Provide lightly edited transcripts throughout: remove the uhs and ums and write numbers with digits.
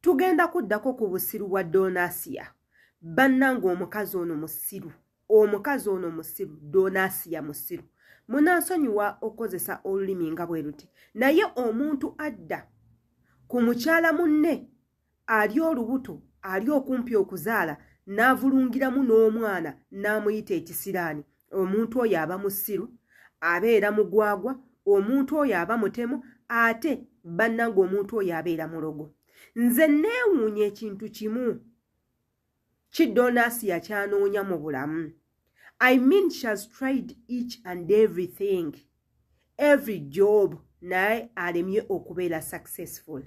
Tugenda kuddako ku busiru bwa Donasia. Bannange omukazi ono musiru. Omukazi ono musiru, Donasia musiru. Munansonyiwa okozesa olulimi nga bwe luti. Naye omuntu adda ku mukyala munne ali olubuto, ali okumpi okuzaala, n'avulungiramu n'omwana n'amuyita ekisiraani. Omuntu oyo aba musiru, abeera mugwagwa, omuntu oyo aba mutemu, ate bannange omuntu oyo abeera mulogo. Nze neewuunya ekintu kimu ki Donasia kyanoonya mu bulamu. I mean she has tried each and everything, every job, naye alemye okubeera successful.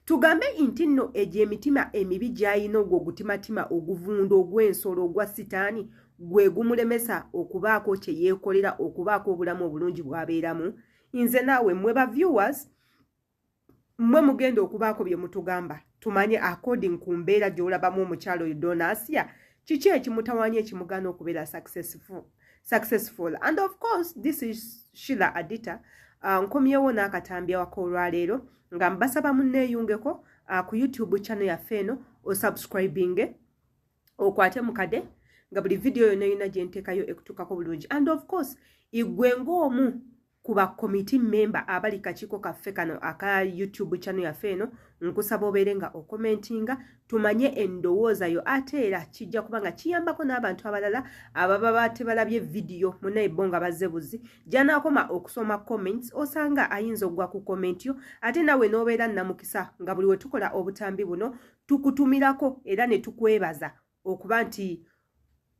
Tugambe nti nno egyo emitima emibi gy'alina ogwo ogutimatima oguvunda ogw'ensolo ogwa sitaani gwe gumulemesa okubaako kye yeekolera, okubaako obulamu obulungi bw'abeeramu. Nze naawe mmwe ba viewers mmwe mugenda okubaako bye mutugamba tumanye according ku mbeera gy'olabamu omukyalo oyo Donasia kiki ekimutawaanya ekimugaana okubeera successful. And of course this is Sheila Adita. Nkomyewo n'akatambi akolwaleero nga mbasaba munneeyungeko ku YouTube channel yaffe eno osubscribinge okwate mukade nga buli video yonna yonna gye nteekayo ekutuukako bulungi. And of course igwe ng'omu ku ba committee member abali kakiiko kaffe kano aka YouTube channel yaffe eno nkusaba obeere nga okomentinga tumanye endowooza yo ate era kijja kuba nga kiyambako n'abantu abalala ababa tebalabye video munnaye bo nga bazze buzi gy'anaakoma okusoma comments osanga ayinza okugwa ku comment yo ate nawe n'obeera nnamukisa nga buli we tukola obutambi buno tukutumirako era ne tukwebaza okuba nti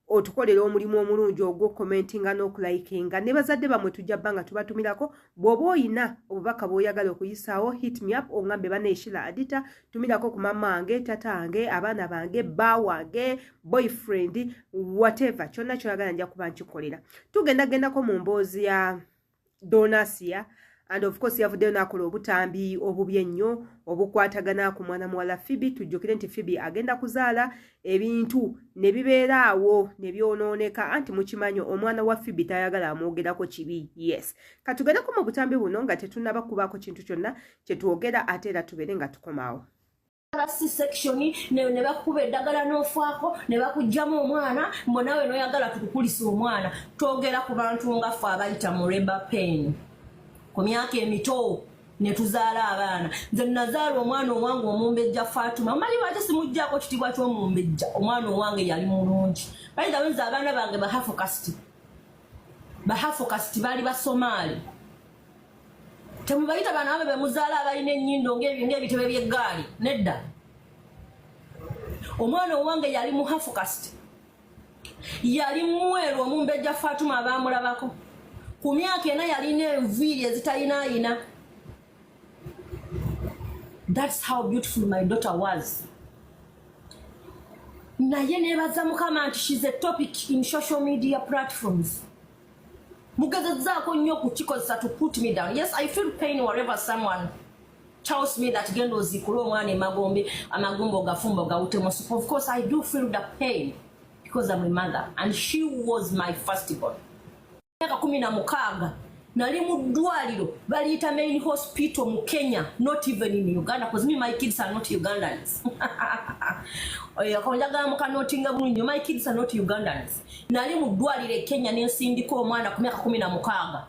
otukolera omulimu omulungi ogwo commentinga n'okulayikinga. Ne bazadde bamwe tujja bbanga tubatumirako bw'oba oyina obubaka bw'oyagala okuyisaawo hit me up ongambe bane Sheila Adita tumirako ku mama wange, tata wange, abaana bange, bba wange, boyfriend, whatever kyonna kyoyagala nja kuba nkikolera. Tugendagendako mu mboozi ya Donasia. And of course yavuddeyo n'akola obutambi obubi ennyo obukwatagana ku mwana muwala Phoebe. Tujjukire nti Phoebe agenda kuzaala ebintu ne bibeera awo ne byonooneka anti mukimanyo omwana wa Phoebe tayagala amwogerako kibi. Yes, katugendeko mu butambi buno nga tetunnaba kubaako kintu kyonna kye twogera ate era tubeere nga tukomaawo. C-section ne bakuba eddagala n'ofaako ne bakugyamu omwana mbo nawe n'oyagala tukukulisa omwana. Twogera ku bantu nga ffe abayita mu labor pain. Ku myaka emito ne tuzaala abaana. Nze nazaala omwana owange omumbejja Fatuma. Omanyi lwaki simuggyako kitibwa ky'omumbejja? Omwana owange yali mulungi. Bayita wenza abaana bange bahafokasiti baali Basomaali. Temubayita baana babe bemuzaala abalina ennyindo ng'ebitebe by'eggaali. Nedda. Omwana owange yali muhafokasiti. Yali mweru omumbejja Fatuma abaamulabako. Ku myaka ena yalina enviiri ezitalinaayina. That's how beautiful my daughter was. Naye nebaza Mukama nti she's a topic in social media platforms. Mugezezzaako nnyo okukikozesa to put me down. Yes, I feel pain wherever someone tells me that genda ozikula omwana emagombe amagumba ogafumba ogawutemu. Of course I do feel the pain because I'm a mother and she was my firstborn. 16 nali mu ddwaliro baliyita main hospital mu Kenya, not even in Uganda because me my kids are not Ugandans. Oya konjaga mukanotinga bulungi, my kids are not Ugandans. Nali mu ddwaliro e Kenya n'ensindika omwana ku myaka 16.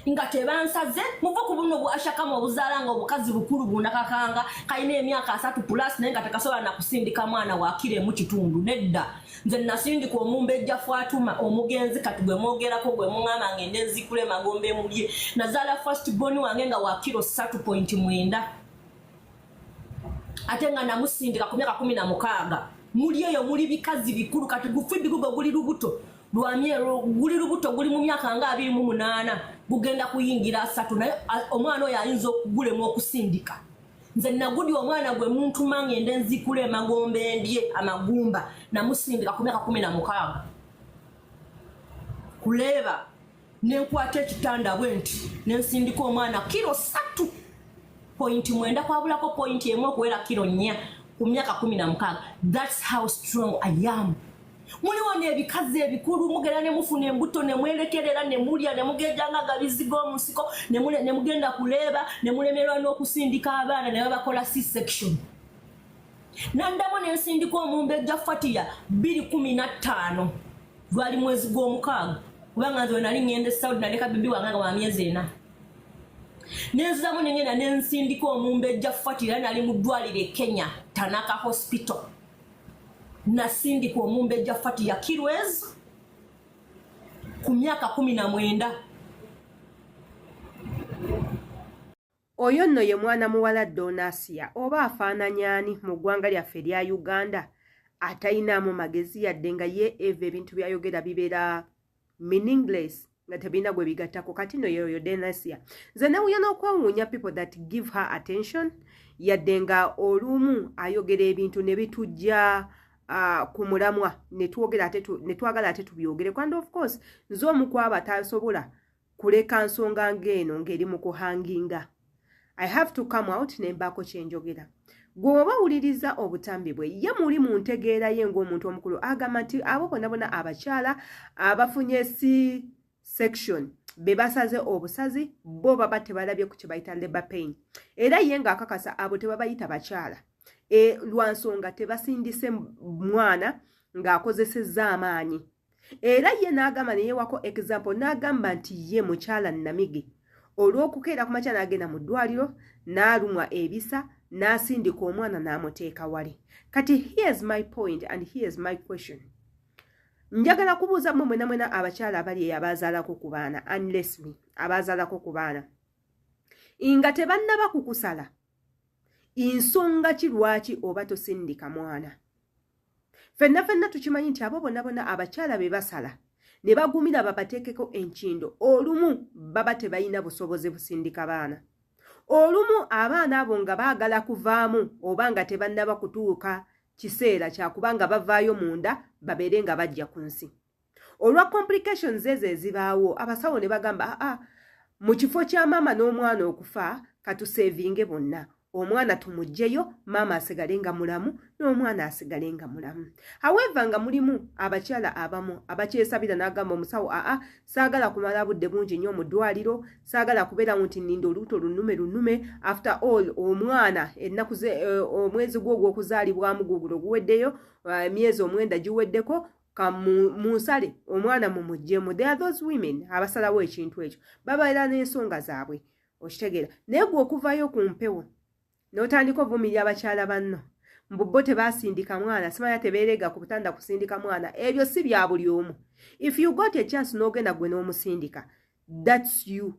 Nga tebansaze muva ku buno bwashakama obuzaala nga obukazi bukulu bunakakanga kayina emyaka 3 plus naye nga tekasobola na kusindika mwana wakire mu kitundu. Nedda nze nasindika omumbejja Fatuma omugenzi kati gwe mwogerako gwe mungama ngende nzikule magombe mulye. Nazaala first born wange nga wa kilo 3.9 ate nga namusindika ku myaka 16. Muli eyo muli bikazi bikulu kati gufidi gugo guli lubuto lwamyero guli lubuto guli mu myaka nga 28 bugenda kuyingira 3 naye omwana oyo ayinza okugulemu okusindika. Nze nagudi omwana gwe muntu mangende nzikule magombe ndye amagumba namusindika ku myaka 16. Kuleba nenkwata ekitanda bwenti nensindika omwana kilo 3.9 kwabulako point emu okuwera kilo 4 ku myaka 16. That's how strong I am. muliwo n'ebikazi ebikulu mugenda ne mufuna embuto ne mwelekerera ne mulya ne mugejanga gabizigo omusiko ne mugenda kuleeba ne mulemerwa n'okusindika abaana ne babakola C-section. Nandamu ne nsindika omumbejja Fatiya 2015 lwali mwezi gw'omukaaga kubanga nze nali ngenda Saudi naleka bibi wange wa myezi 4. Nenzamu nengenda nensindika omumbejja Fatiya nali mu ddwaliro Kenya Tanaka Hospital. Nasindika omumbejja Fatiya Kirwez ku myaka 19. Oyo nno ye mwana muwala Donasia oba afaananya ani mu ggwanga lyaffe lya Uganda atayinaamu magezi yadde nga ye ebintu byayogera bibeera meaningless nga tebina gwe bigattako. Kati no yoyo Donasia nze nawuya n'okwewuunya people that give her attention yadde nga olumu ayogera ebintu ne bitujja ku mulamwa ne twagala ate tubyogere and of course nze omu ku abo atasobola kuleka nsonga ng'eno ng'eri mu kuhanginga. I have to come out nembako kyenjogera. Gwe oba wuliriza obutambi bwe ye muli mu ntegeera ye ng'omuntu omukulu agamba nti abo bonna abakyala abafunye C-section be basaze obusazi bo baba tebalabye ku kye bayita labor pain. Era ye ng'akakasa abo tebabayita bakyala. Lwansonga tebasindise mwana ng'akozesezza amaanyi. Era ye n'agamba ne yewako example n'agamba nti ye mukyala Namige. Olw'okukeera ku makya n'agenda mu ddwaliro n'alumwa ebisa n'asindika omwana n'amuteeka wali. Kati here's my point and here's my question. Njagala kubuuza mmwe mwena abakyala abali eyo abaazaalako ku baana unless me abaazaalako ku baana nga tebannaba kukusala ensonga ki lwaki oba tosindika mwana. Ffenna tukimanyi nti abo bonna abakyala be basala ne bagumira babateekeko enkindo olumu baba tebalina busobozi busindika baana. Olumu abaana abo nga baagala kuvaamu oba nga tebannaba kutuuka kiseera kyakubanga bavaayo munda babeere nga bajja ku nsi. Olwa complications ezo ezibaawo abasawo ne bagamba mu kifo kya maama n'omwana okufa katuseevinge bonna. Omwana tumugjeyo maama asigale nga mulamu n'omwana asigale nga mulamu. However nga mulimu abakyala abamu abakyesabira n'agamba omusawo saagala kumala budde bungi nnyo mu ddwaliro saagala kubeera nti nninda olubuto lunume after all omwana ennaku omwezi gwo ogw'okuzaalibwamu gugulo guweddeyo emyezi 9 giweddeko munsale omwana mumuggyemu. There are those women abasalawo ekintu ekyo babeera n'ensonga zaabwe okitegeera naye gwe okuvaayo ku mpewo n'otandika ovumirira abakyala banno mbubbo tebasindika mwana simanya tebeerega ku butanda kusindika mwana ebyo si bya buli omu. If you got a chance n'ogenda gwe n'omusindika that's you.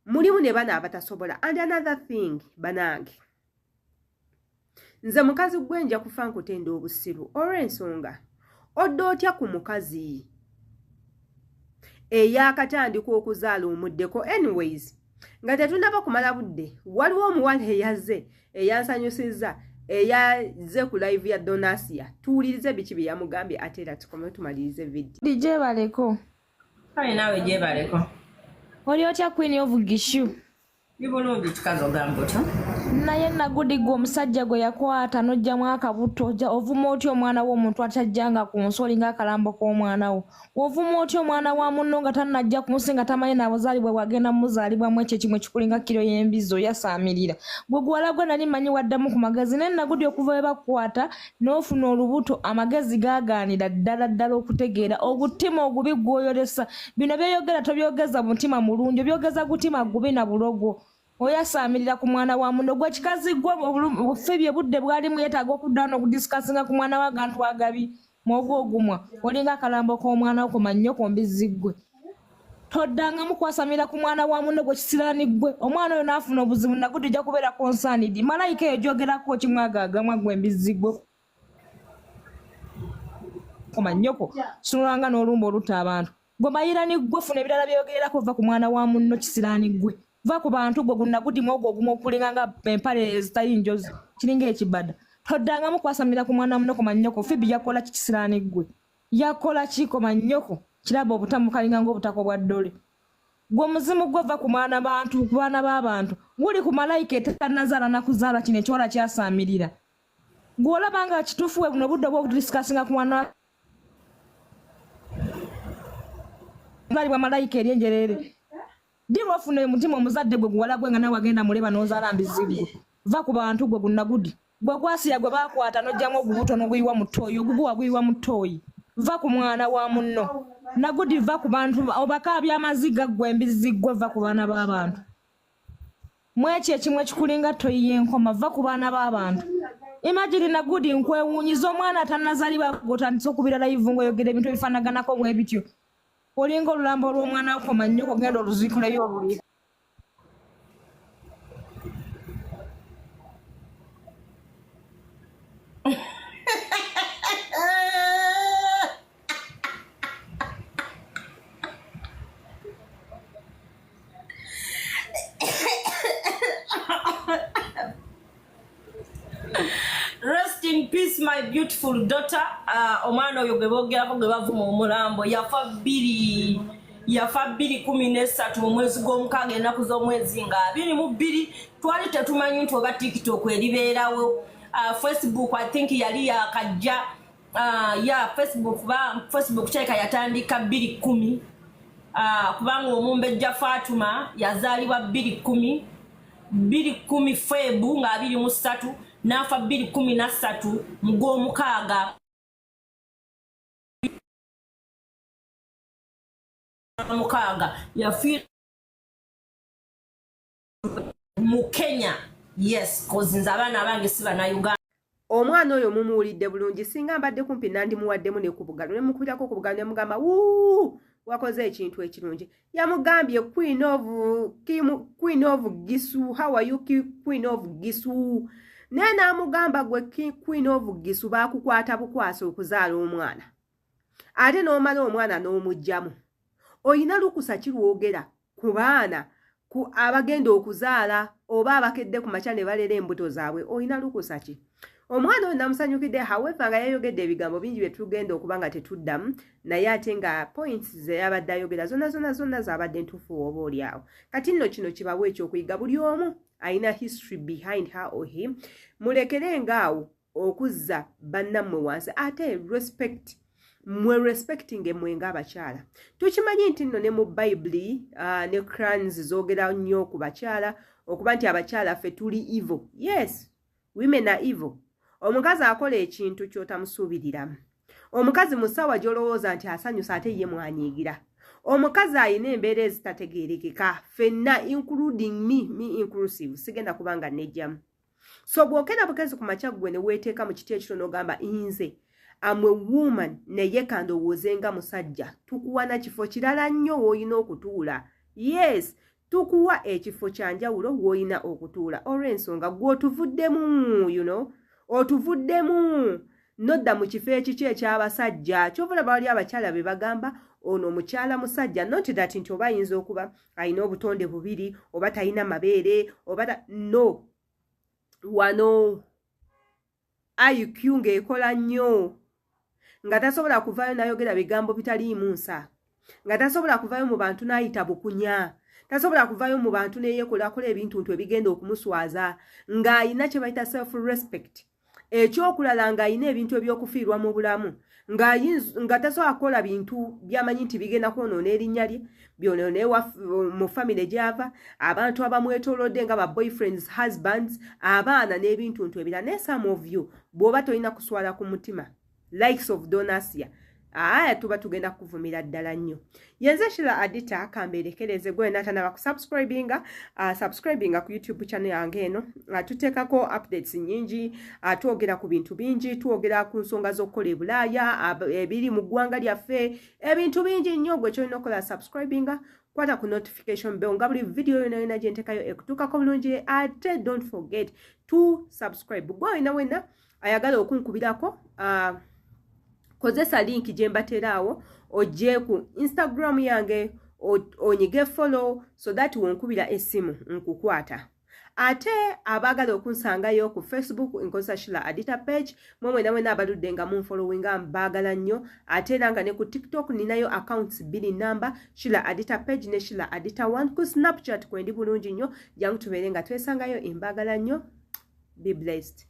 Mulimu ne bana abatasobola. And another thing banange nze mukazi gwe nja kufa nkutenda obusiru olw'ensonga odde otya ku mukazi eyakatandika okuzaala omuddeko. Anyways nga tetunaba kumala budde waliwo omuwala eyazze eyansanyusizza eyaze ku live ya Donasia tuwulirize biki bye yamugambye ate era tukome tumalirize video. DJ baleko Kale naawe gye baleko oli otya Queen of Gishu bibulungi kikazo gambo kyo naye nagudigwa omusajja gwe yakwata n'ojjamu akabuto ovuma otya omwana w'omuntu atajjanga ku nsoli ng'akalambo k'omwana wo. Ovuma otya omwana wa munno nga tannajja ku nsi nga tamanyi n'abazaalibwa bwagenda muzaalibwamu ekyo kimwe kikulinga kiro y'embizo yasaamirira. Gwe gwalagwa nali manyi waddamu ku magezi naye nagudi okuva we bakukwata n'ofuna olubuto amagezi gaagaanira ddala okutegeera obutima ogubi gw'oyolesa. Bino byeyogera tobyogeza mutima mulungi byogeza gutima gubi na bulogo. Oyasaamirira ku mwana wa muno gwe kikazi gwe obufebye budde bwalimu yeetaaga okuddaano okudisikasinga ku mwana wa gantu agabi mwogo ogumwa olinga akalambo k'omwana wo kumannyo kombizi ggwe toddangamu kwasamira ku mwana wa muno gwe kisiraani ggwe. Omwana oyo n'afuna obuzibu nagudi ojja kubeera konsaanidi malayika eyo gyogerako kimwagaagamwa gwe embizi ggwe kumannyoko sunulanga n'olumba olutta abantu gwe mayirani ggwe funa ebirala byogererako ova ku mwana wa muno kisiraani ggwe. Va ku bantu gwe gunagudi mwogo ogumu okulinga nga empale ezitali njozi kiringa ekibada toddangamu kwasamira ku mwana muno komanyoko. Fibi yakola kikisiraani ggwe yakola kiko manyoko kiraba obutamu kalinga ng'obutako bwa ddole. Gwe muzimu gwe va ku mwana bantu ku baana b'abantu guli ku malayika etanazaala nakuzaala kino ekiwala kyasaamirira. Gwe olabanga kituufu we buno budde obw'okudisikasinga ku mwana kunalibwa malayika eryenjerere ddi lwafuna omutima omuzadde gwe guwala gwe nga nawe wagenda muleba n'ozaala mbizibwe va ku bantu gwe gunnagudi gwe gwasiya gwe bakwata n'ojjamu ogubuto n'oguyiwa mu ttooyi oguguwa guyiwa mu ttooyi va ku mwana wa munno nagudi va ku bantu obakaabya amaziga gwe embiziggwe va ku baana b'abantu mweki ekimu ekikulinga toyi y'enkoma va ku baana b'abantu imagine nagudi nkwewuunyiza omwana atannazaalibwa gotandise okubira live ng'oyogera ebintu ebifaanaganako bwe bityo olinga olulambo olw'omwana wakoma nnyo kogenda oluziikuleyo oluli Rest in peace, my beautiful daughter. Omwana oyo gwe boogerako gwe bavuma omulambo yafa 2013 mu mwezi gw'omukaaga ennaku z'omwezi nga 22 twali tetumanyi nti oba TikTok eribeerawo. Facebook I think yali yakajja Facebook kyeka yatandika 2010 kubanga omumbejja Fatuma yazaalibwa 2010 Febu nga 23 nafa 2013 mu gw'omukaaga yafiira mu Kenya. Yes, cause nze abaana abange si bannayuganda. Omwana oyo mumuwulidde bulungi singa mbadde kumpi nandimuwaddemu ne ku bugalo ne mukubirako ku bugalo ne mugamba wuu wakoze ekintu ekirungi yamugambye Queen of Gisu. How are you Queen of Gisu? Naye n'amugamba gwe Queen of Gisu baakukwata bukwasa okuzaala omwana ate n'omala omwana n'omugjamu oyina lukusa kirwogera ku baana ku abagenda okuzaala oba abakedde ku makya ne balera embuto zaabwe oyina lukusa ki? Omwana oyo namusanyukidde however nga yayogedde ebigambo bingi bye tugenda okuba nga tetuddamu naye ate nga points ze yabadde ayogera zonna zaabadde ntuufu oba oliawo. Kati nno kino kibawa ekyokuyiga buli omu ayina history behind her or him. Mulekere ngaawo okuzza bannammwe wansi ate respecting mmwe ng'abakyala. Tukimanyi nti nno ne mu Bayibuli ne Qurans zoogera nnyo ku bakyala okuba nti abakyala ffe tuli evil. Yes, women are evil. Omukazi akola ekintu ky'otamusuubiriramu. Omukazi mu ssaawa gy'olowooza nti asanyusa ate ye mwanyiigira. Omukazi ayina embeera ezitategeerekeka ffenna including me inclusive sigenda kubanga nejjamu. So bw'okenda bukezi ku makya gwe ne weeteeka mu kiti ekitono ogamba nze amwe woman naye kandowooze nga musajja tukuwa na kifo kirala nnyo w'olina okutuula. Yes, tukuwa ekifo kya njawulo w'olina okutuula olw'ensonga gw'otuvuddemu otuvuddemu nodda mu kifo ekiki eky'abasajja kyovula bawali abakyala be bagamba ono omukyala musajja not that nti oba ayinza okuba ayina obutonde bubiri oba talina mabeere oba no wano IQ ng'ekola nnyo nga tasobola kuvaayo n'ayogera bigambo bitaliimu nsa nga tasobola kuvaayo mu bantu n'ayita bukunya tasobola kuvaayo mu bantu neyeekolakola ebintu ebigenda okumuswaza ng'ayina kye bayita self respect. Ekyokulala ng'ayina ebintu eby'okufiirwa mu bulamu nga tasobola kukola bintu by'amanyi nti bigenda kwonoona erinnya lye byonoone mu famire gy'ava abantu abamwetoolodde nga ba boyfriends husbands abaana n'ebintu ebirala. Ne some of you bw'oba tolina kuswala ku mutima likes of Donasia tuba tugenda kuvumira ddala nnyo. Yenze Sheila Adita kamberekereze gwe natanaba ku subscribinga ku YouTube channel yange eno. Tuteekako updates nyingi, twogera ku bintu bingi, twogera ku nsonga z'okukola Bulaaya, ebiri mu ggwanga lyaffe, ebintu bingi nnyo. Gwe kyolina okukola subscribinga, kwata ku notification bell nga buli video yonna gye nteekayo ekutuukako bulungi. Ate don't forget to subscribe. Gwe olina wenna ayagala okunkubirako kozesa link gye mbateraawo ojje ku Instagram yange onyige follow so that wonkubira essimu nkukwata. Ate abaagala okunsangayo ku Facebook nkozesa Sheila Adita page mwena abaludde nga munfollowinga mbaagala nnyo. Ate era nga ne ku TikTok ninayo accounts 2 number Sheila Adita page ne Sheila Adita 1. Ku Snapchat kwendi bulungi nnyo jangu tubeere nga twesangayo embaagala nnyo. Be blessed.